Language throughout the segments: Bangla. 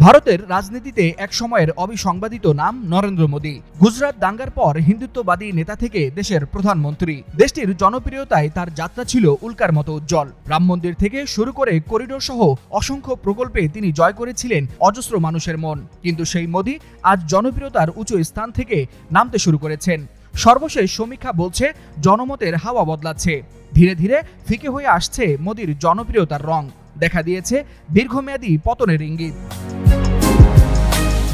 ভারতের রাজনীতিতে এক সময়ের অবিসংবাদিত নাম নরেন্দ্র মোদী। গুজরাট দাঙ্গার পর হিন্দুত্ববাদী নেতা থেকে দেশের প্রধানমন্ত্রী। দেশটির জনপ্রিয়তায় তার যাত্রা ছিল উল্কার মতো উজ্জ্বল। রাম মন্দির থেকে শুরু করে করিডোর সহ অসংখ্য প্রকল্পে তিনি জয় করেছিলেন অজস্র মানুষের মন। কিন্তু সেই মোদী আজ জনপ্রিয়তার উঁচু স্থান থেকে নামতে শুরু করেছেন। সর্বশেষ সমীক্ষা বলছে জনমতের হাওয়া বদলাচ্ছে। ধীরে ধীরে ফিকে হয়ে আসছে মোদীর জনপ্রিয়তার রং। দেখা দিয়েছে দীর্ঘমেয়াদী পতনের ইঙ্গিত।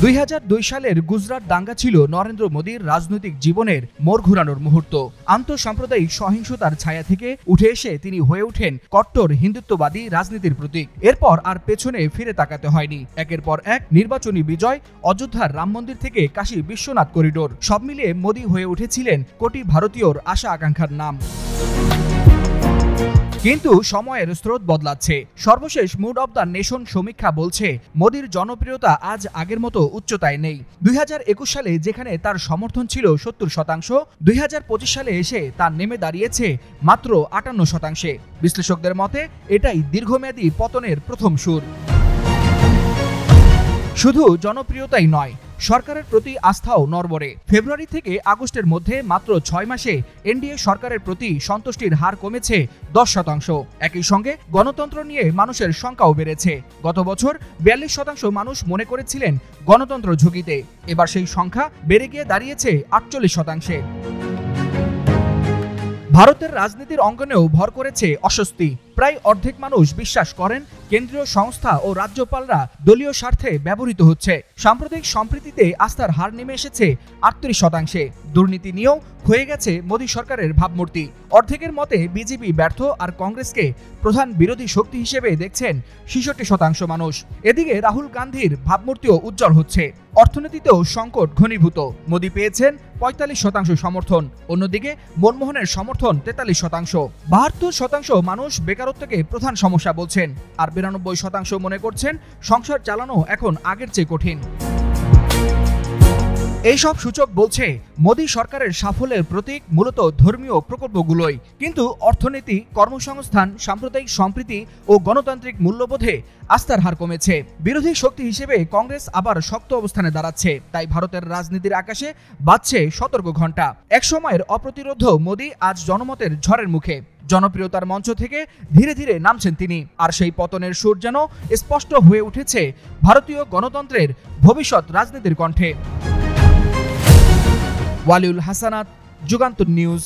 2002 সালের গুজরাট দাঙ্গা ছিল নরেন্দ্র মোদীর রাজনৈতিক জীবনের মোড় ঘুরানোর মুহূর্ত। আন্তঃসাম্প্রদায়িক সহিংসতার ছায়া থেকে উঠে এসে তিনি হয়ে ওঠেন কট্টর হিন্দুত্ববাদী রাজনীতির প্রতীক। এরপর আর পেছনে ফিরে তাকাতে হয়নি। একের পর এক নির্বাচনী বিজয়, অযোধ্যার রাম মন্দির থেকে কাশী বিশ্বনাথ করিডোর, সব মিলিয়ে মোদী হয়ে উঠেছিলেন কোটি ভারতীয়র আশা আকাঙ্ক্ষার নাম। কিন্তু সময়ের স্রোত বদলাচ্ছে। সর্বশেষ মুড অব দ্য নেশন সমীক্ষা বলছে মোদীর জনপ্রিয়তা আজ আগের মতো উচ্চতায় নেই। 2021 সালে যেখানে তার সমর্থন ছিল 70%, 2025 সালে এসে তা নেমে দাঁড়িয়েছে মাত্র 58%। বিশ্লেষকদের মতে এটাই দীর্ঘমেয়াদী পতনের প্রথম সুর। শুধু জনপ্রিয়তাই নয়, সরকারের প্রতি আস্থাও নড়বড়ে। ফেব্রুয়ারি থেকে আগস্টের মধ্যে মাত্র 6 মাসে এনডিএ সরকারের প্রতি সন্তুষ্টির হার কমেছে 10%। একই সঙ্গে গণতন্ত্র নিয়ে মানুষের শঙ্কাও বেড়েছে। গত বছর 42% মানুষ মনে করেছিলেন গণতন্ত্র ঝুঁকিতে। এবার সেই সংখ্যা বেড়ে গিয়ে দাঁড়িয়েছে 48%। ভারতের রাজনীতির অঙ্গনেও ভর করেছে অস্বস্তি। প্রায় অর্ধেক মানুষ বিশ্বাস করেন কেন্দ্রীয় সংস্থা ও রাজ্যপালরা দলীয় স্বার্থে ব্যবহৃত হচ্ছে। সাম্প্রদায়িক সম্প্রীতিতে আস্থার হার নেমে এসেছে 38%। দুর্নীতি নিয়েও হয়ে গেছে মোদী সরকারের ভাবমূর্তি। অর্ধেকের মতে বিজেপি ব্যর্থ আর কংগ্রেসকে প্রধান বিরোধী শক্তি হিসেবে দেখছেন 66% মানুষ। এদিকে রাহুল গান্ধীর ভাবমূর্তিও উজ্জ্বল হচ্ছে। অর্থনীতিতেও সংকট ঘনীভূত। মোদী পেয়েছেন 45% সমর্থন, অন্যদিকে মনমোহনের সমর্থন 43%। 72% মানুষ বেকারত্বকে প্রধান সমস্যা বলছেন, আর 92% মনে করছেন সংসার চালানো এখন আগের চেয়ে কঠিন। এইসব সূচক বলছে মোদী সরকারের সাফল্যের প্রতীক মূলত ধর্মীয় প্রকল্পগুলোই। কিন্তু অর্থনীতি, কর্মসংস্থান, সাম্প্রদায়িক সম্প্রীতি ও গণতান্ত্রিক মূল্যবোধে আস্থার হার কমেছে। বিরোধী শক্তি হিসেবে কংগ্রেস আবার শক্ত অবস্থানে দাঁড়াচ্ছে। তাই ভারতের রাজনীতির আকাশে বাজছে সতর্ক ঘণ্টা। একসময়ের অপ্রতিরোধ্য মোদী আজ জনমতের ঝড়ের মুখে। জনপ্রিয়তার মঞ্চ থেকে ধীরে ধীরে নামছেন তিনি। আর সেই পতনের সুর যেন স্পষ্ট হয়ে উঠেছে ভারতীয় গণতন্ত্রের ভবিষ্যৎ রাজনীতির কণ্ঠে। ওয়ালিউল হাসানাত, যুগান্তর নিউজ।